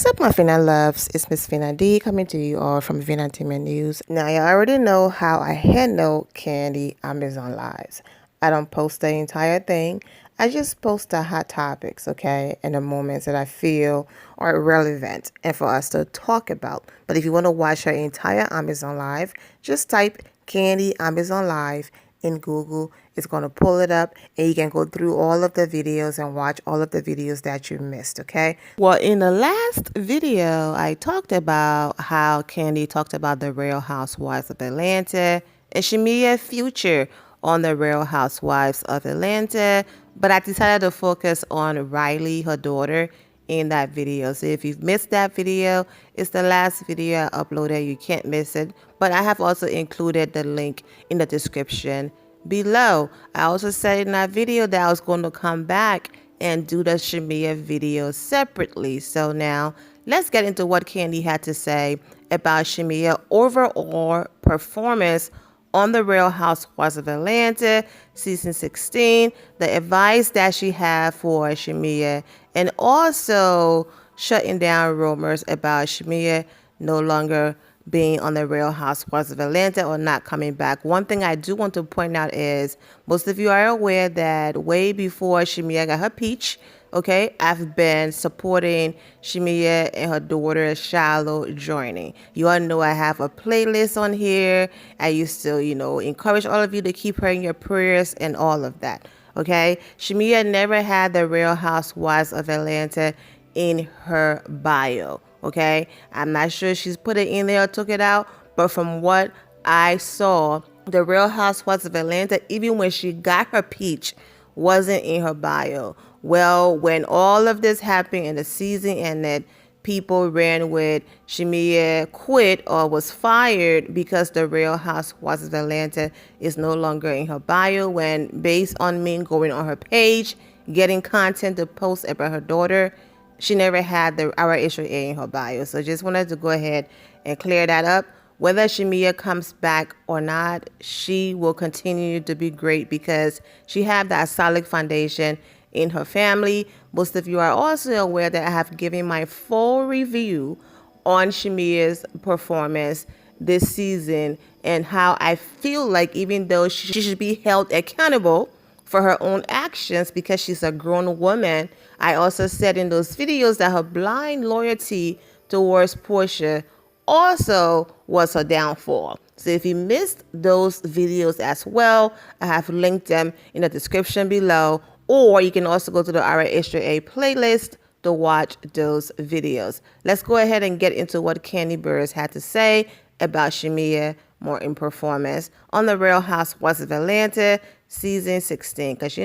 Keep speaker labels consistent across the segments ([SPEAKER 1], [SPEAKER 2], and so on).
[SPEAKER 1] What's up, my Fina loves? It's Miss Fina D coming to you all from Fina Entertainment News. Now, you already know how I handle Kandi Amazon Lives. I don't post the entire thing. I just post the hot topics, okay, and the moments that I feel are relevant and for us to talk about. But if you want to watch her entire Amazon Live, just type Kandi Amazon Live in Google. It's going to pull it up and you can go through all of the videos and watch all of the videos that you missed, okay? Well, in the last video, I talked about how Kandi talked about the Real Housewives of Atlanta and Shamea's future on the Real Housewives of Atlanta, but I decided to focus on Riley, her daughter, in that video. So if you've missed that video, it's the last video I uploaded. You can't miss it. But I have also included the link in the description below. I also said in that video that I was going to come back and do the Shamea video separately. So now let's get into what Kandi had to say about Shamea overall performance on the Real Housewives of Atlanta season 16, the advice that she had for Shamea, and also shutting down rumors about Shamea no longer being on the Real Housewives of Atlanta or not coming back. One thing I do want to point out is most of you are aware that way before Shamea got her peach, okay, I've been supporting Shamea and her daughter Shiloh joining. You all know I have a playlist on here. I used to, encourage all of you to keep her in your prayers and all of that, okay? Shamea never had the Real Housewives of Atlanta in her bio, okay? I'm not sure she's put it in there or took it out, but from what I saw, the Real Housewives of Atlanta, even when she got her peach, wasn't in her bio. Well, when all of this happened in the season and that people ran with Shamea quit or was fired because the Real Housewives of Atlanta is no longer in her bio, when based on me going on her page, getting content to post about her daughter, she never had the RHOA in her bio. So just wanted to go ahead and clear that up. Whether Shamea comes back or not, she will continue to be great because she have that solid foundation in her family. Most of you are also aware that I have given my full review on Shamea's performance this season and how I feel like even though she should be held accountable for her own actions because she's a grown woman, I also said in those videos that her blind loyalty towards Portia also was her downfall. So if you missed those videos as well, I have linked them in the description below, or you can also go to the RHOA playlist to watch those videos. Let's go ahead and get into what Kandi Burruss had to say about Shamea Morton performance on the Real Housewives of Atlanta season 16, because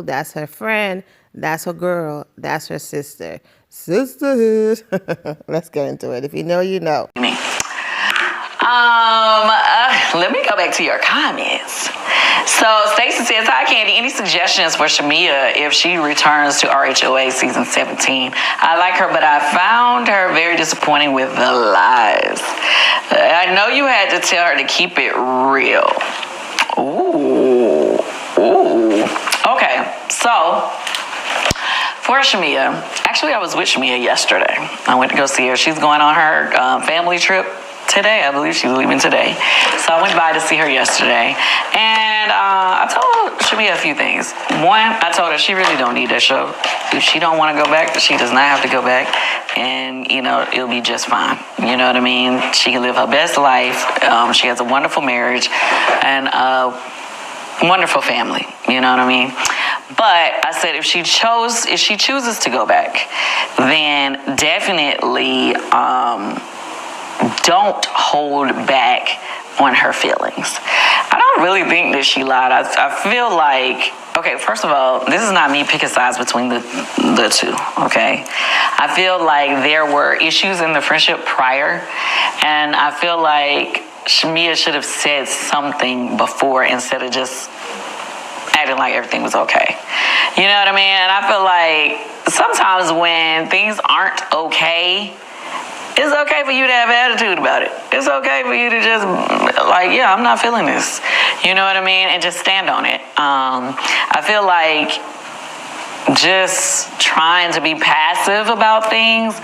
[SPEAKER 1] that's her friend, that's her girl, that's her sister. Sisterhood. Let's get into it. If you know, you know.
[SPEAKER 2] Let me go back to your comments. So Stacey says, hi Kandi, any suggestions for Shamea if she returns to RHOA season 17? I like her, but I found her very disappointing with the lies. I know you had to tell her to keep it real. Ooh. Okay, so for Shamea, actually I was with Shamea yesterday. I went to go see her. She's going on her family trip today. I believe she's leaving today. So I went by to see her yesterday. And I told Shamea a few things. One, I told her she really don't need that show. If she don't want to go back, she does not have to go back. And, it'll be just fine. You know what I mean? She can live her best life. She has a wonderful marriage and a wonderful family. You know what I mean? But I said if she chooses to go back, then definitely don't hold back on her feelings. I don't really think that she lied. I feel like, okay, first of all, this is not me picking sides between the two, okay? I feel like there were issues in the friendship prior, and I feel like Shamea should have said something before instead of just acting like everything was okay. You know what I mean? And I feel like sometimes when things aren't okay, it's okay for you to have attitude about it. It's okay for you to just yeah, I'm not feeling this. You know what I mean? And just stand on it. I feel like just trying to be passive about things,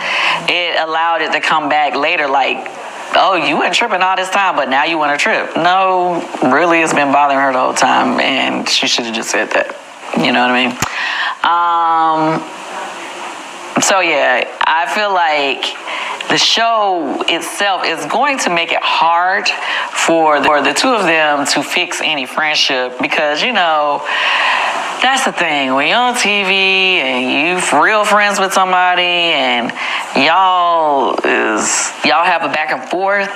[SPEAKER 2] it allowed it to come back later like, oh, you weren't tripping all this time, but now you want to trip. No, really, it's been bothering her the whole time, and she should have just said that. You know what I mean? So yeah, I feel like the show itself is going to make it hard for the two of them to fix any friendship, because, you know, that's the thing. When you're on TV and you real friends with somebody and y'all have a back and forth,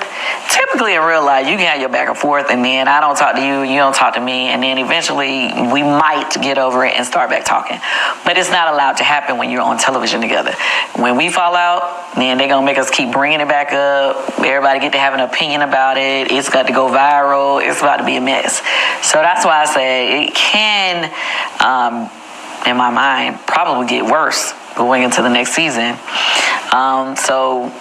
[SPEAKER 2] typically in real life you can have your back and forth, and then I don't talk to you, you don't talk to me, and then eventually we might get over it and start back talking. But it's not allowed to happen when you're on television together. When we fall out, then they're going to make us keep bringing it back up. Everybody get to have an opinion about it. It's got to go viral. It's about to be a mess. So that's why I say it can, in my mind, probably get worse going into the next season. So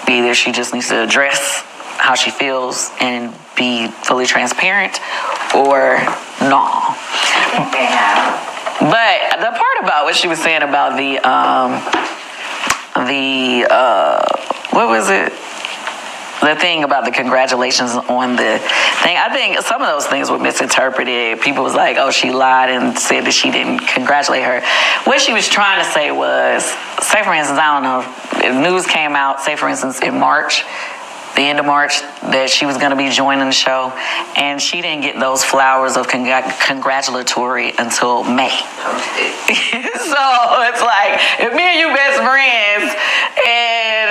[SPEAKER 2] either she just needs to address how she feels and be fully transparent, or no. But the part about what she was saying about what was it? The thing about the congratulations on the thing, I think some of those things were misinterpreted. People was like, oh, she lied and said that she didn't congratulate her. What she was trying to say was, say for instance, I don't know, if news came out, say for instance in March, the end of March, that she was going to be joining the show, and she didn't get those flowers of congratulatory until May. So it's like, if me and you best friends, and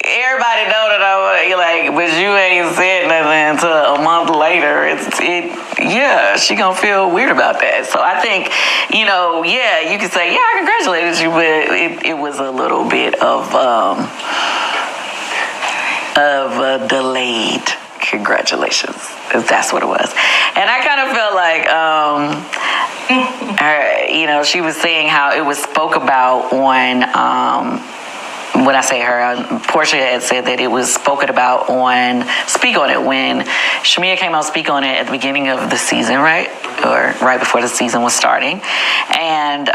[SPEAKER 2] everybody know that you're like, but you ain't said nothing until a month later, yeah, she gonna feel weird about that. So I think, you know, yeah, you could say, yeah, I congratulated you, but it was a little bit of delayed congratulations, if that's what it was. And I kind of felt like, her, you know, she was saying how it was spoke about on, when I say her, Portia had said that it was spoken about on Speak On It when Shamea came out Speak On It at the beginning of the season, right? Or right before the season was starting. And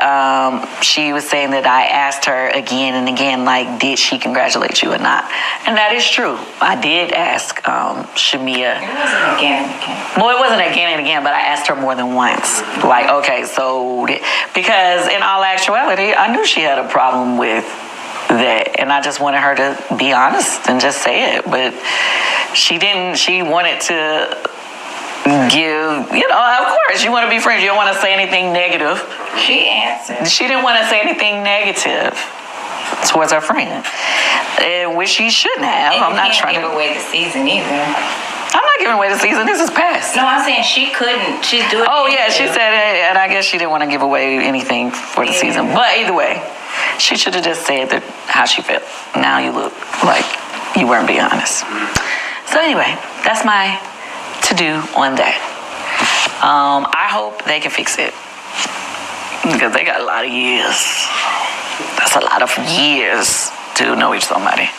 [SPEAKER 2] she was saying that I asked her again and again, like, did she congratulate you or not? And that is true. I did ask Shamea.
[SPEAKER 3] It wasn't again and again.
[SPEAKER 2] Well, it wasn't again and again, but I asked her more than once. Like, okay, so, because in all actuality, I knew she had a problem with that, and I just wanted her to be honest and just say it, but she didn't. She wanted to give, you know, of course you want to be friends, you don't want to say anything negative.
[SPEAKER 3] She answered.
[SPEAKER 2] She didn't want to say anything negative towards her friend, which she shouldn't have.
[SPEAKER 3] And
[SPEAKER 2] I'm not trying
[SPEAKER 3] to give away the season either.
[SPEAKER 2] I'm not giving away the season. This is past.
[SPEAKER 3] No, I'm saying she couldn't. She's doing.
[SPEAKER 2] Oh yeah, she said it, and I guess she didn't want to give away anything for the season. But either way, she should have just said that how she felt. Now you look like you weren't being honest. So anyway, that's my to-do on that. I hope they can fix it, because they got a lot of years. That's a lot of years to know each somebody.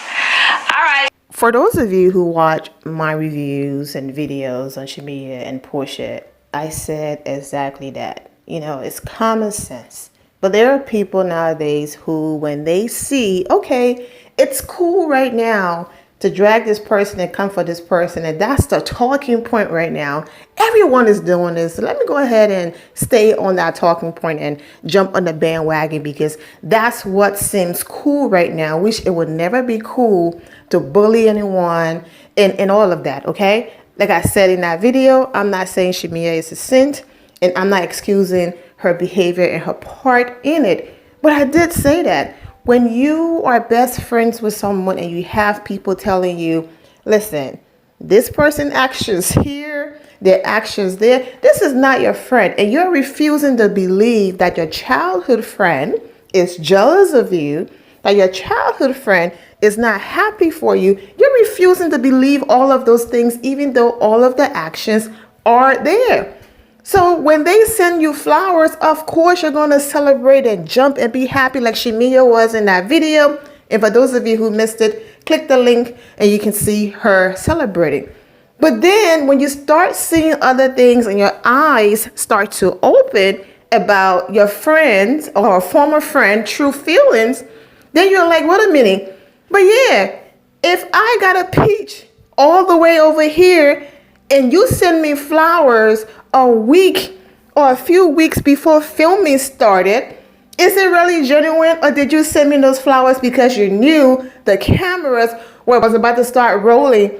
[SPEAKER 2] All right.
[SPEAKER 1] For those of you who watch my reviews and videos on Shamea and Portia, I said exactly that. You know, it's common sense. But there are people nowadays who, when they see, okay, it's cool right now to drag this person and come for this person, and that's the talking point right now. Everyone is doing this. So let me go ahead and stay on that talking point and jump on the bandwagon, because that's what seems cool right now. Wish it would never be cool to bully anyone and all of that, okay? Like I said in that video, I'm not saying Shamea is a saint, and I'm not excusing her behavior and her part in it. But I did say that when you are best friends with someone and you have people telling you, listen, this person's actions here, their actions there, this is not your friend, and you're refusing to believe that your childhood friend is jealous of you, that your childhood friend is not happy for you, you're refusing to believe all of those things, even though all of the actions are there. So when they send you flowers, of course you're going to celebrate and jump and be happy like Shamea was in that video. And for those of you who missed it, click the link and you can see her celebrating. But then when you start seeing other things and your eyes start to open about your friends or a former friend true feelings, then you're like, wait a minute. But yeah, if I got a peach all the way over here and you send me flowers a week or a few weeks before filming started, is it really genuine, or did you send me those flowers because you knew the cameras was about to start rolling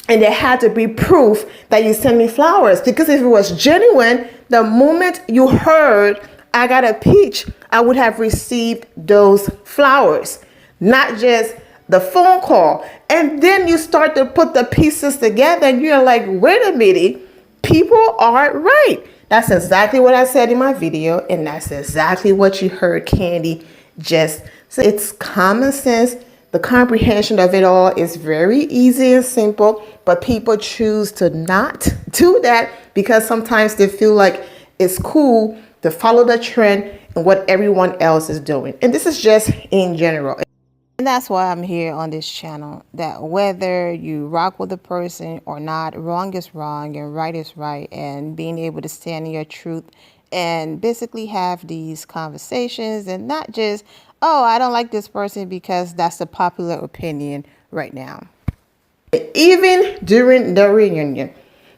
[SPEAKER 1] and there had to be proof that you sent me flowers? Because if it was genuine, the moment you heard I got a peach, I would have received those flowers, not just the phone call. And then you start to put the pieces together and you're like, wait a minute, people are right. That's exactly what I said in my video, and that's exactly what you heard Kandi just say. It's common sense. The comprehension of it all is very easy and simple, but people choose to not do that because sometimes they feel like it's cool to follow the trend and what everyone else is doing. And this is just in general. And that's why I'm here on this channel, that whether you rock with a person or not, wrong is wrong and right is right, and being able to stand in your truth and basically have these conversations and not just, oh, I don't like this person because that's the popular opinion right now. Even during the reunion,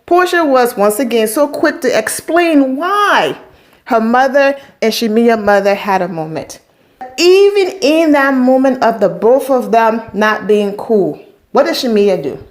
[SPEAKER 1] Portia was once again so quick to explain why her mother and Shamea's mother had a moment. Even in that moment of the both of them not being cool, what did Shamea do?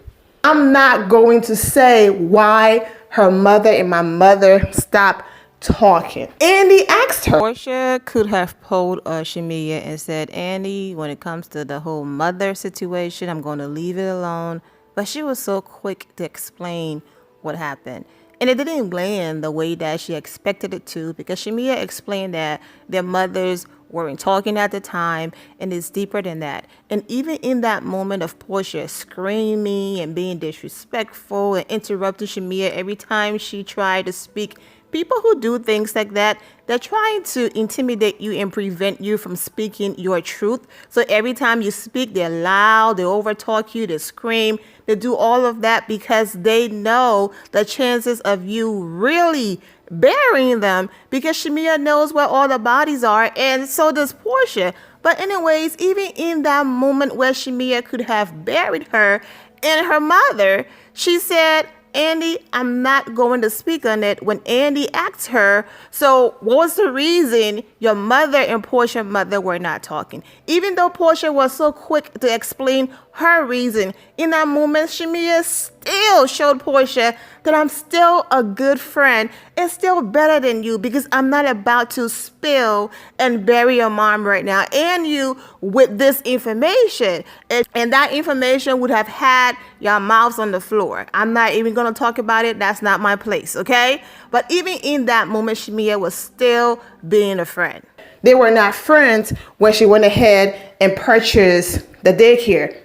[SPEAKER 1] I'm not going to say why her mother and my mother stopped talking. Andy asked her. Portia could have pulled Shamea and said, Andy, when it comes to the whole mother situation, I'm going to leave it alone. But she was so quick to explain what happened. And it didn't land the way that she expected it to, because Shamea explained that their mothers weren't talking at the time, and it's deeper than that. And even in that moment of Portia screaming and being disrespectful and interrupting Shamea every time she tried to speak, people who do things like that, they're trying to intimidate you and prevent you from speaking your truth. So every time you speak, they're loud, they overtalk you, they scream, they do all of that because they know the chances of you really burying them, because Shamea knows where all the bodies are, and so does Portia. But anyways, even in that moment where Shamea could have buried her and her mother, she said, Andy, I'm not going to speak on it. When Andy asked her, so what was the reason your mother and Portia's mother were not talking? Even though Portia was so quick to explain her reason, in that moment, Shamea still showed Portia that I'm still a good friend and still better than you, because I'm not about to spill and bury your mom right now and you with this information. And that information would have had your mouths on the floor. I'm not even going to talk about it. That's not my place, okay? But even in that moment, Shamea was still being a friend. They were not friends when she went ahead and purchased the daycare.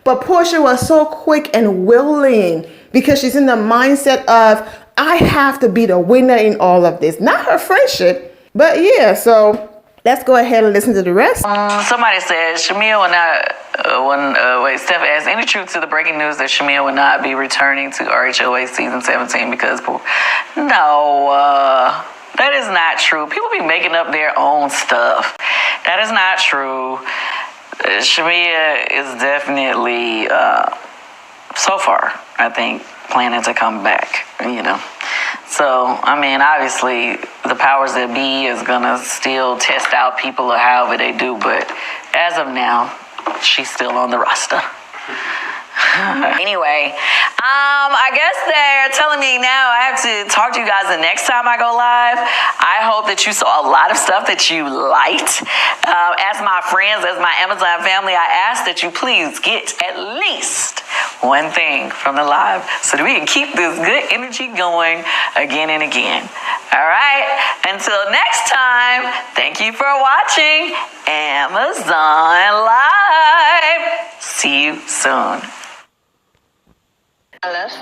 [SPEAKER 1] But Portia was so quick and willing because she's in the mindset of, I have to be the winner in all of this. Not her friendship, but yeah, so let's go ahead and listen to the rest.
[SPEAKER 2] Somebody says Shamea will not, Steph asked, any truth to the breaking news that Shamea will not be returning to RHOA season 17 because, no, that is not true. People be making up their own stuff. That is not true. Shamea is definitely, so far, I think, planning to come back, you know. So, I mean, obviously, the powers that be is going to still test out people or however they do, but as of now, she's still on the roster. Anyway, I guess they're telling me now I have to talk to you guys the next time I go live. I hope that you saw a lot of stuff that you liked. As my friends, as my Amazon family, I ask that you please get at least one thing from the live so that we can keep this good energy going again and again. All right, until next time, thank you for watching Amazon Live. See you soon.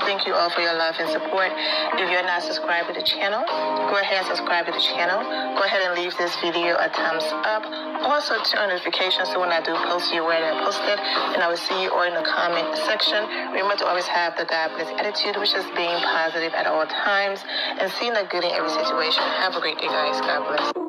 [SPEAKER 1] Thank you all for your love and support. If you're not subscribed to the channel, go ahead and subscribe to the channel. Go ahead and leave this video a thumbs up. Also turn on notifications so when I do post, you're aware that I posted. And I will see you all in the comment section. Remember to always have the God bless attitude, which is being positive at all times and seeing the good in every situation. Have a great day, guys. God bless.